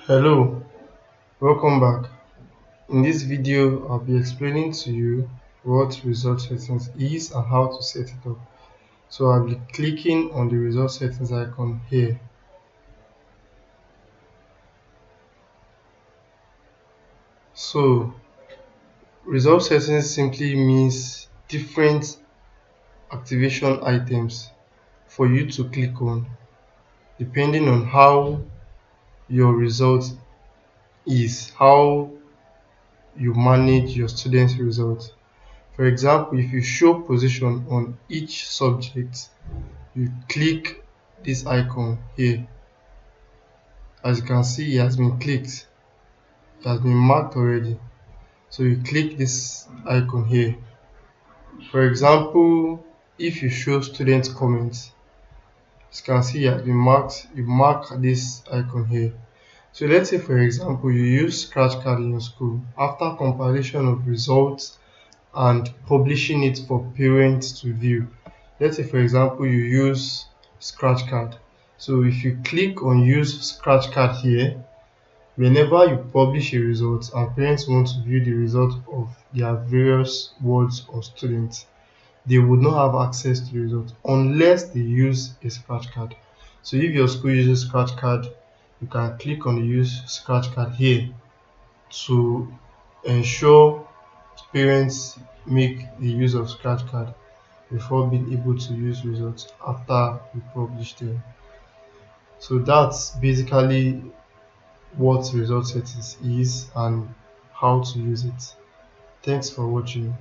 Hello, welcome back. In this video, I'll be explaining to you what result settings is and how to set it up. So I'll be clicking on the result settings icon here. So result settings simply means different activation items for you to click on depending on how your result is, how you manage your students' result. For example, if you show position on each subject, you click this icon here. As you can see, it has been clicked, it has been marked already. So you click this icon here. For example, if you show student comments, as you can see, it has been marked. You mark this icon here. So let's say, for example, you use scratch card in your school. After compilation of results and publishing it for parents to view, let's say, for example, you use scratch card. So if you click on use scratch card here, whenever you publish a result and parents want to view the result of their various wards or students, they would not have access to the result unless they use a scratch card. So if your school uses scratch card, you can click on the use scratch card here to ensure parents make the use of scratch card before being able to use results after we publish them. So that's basically what result settings is and how to use it. Thanks for watching.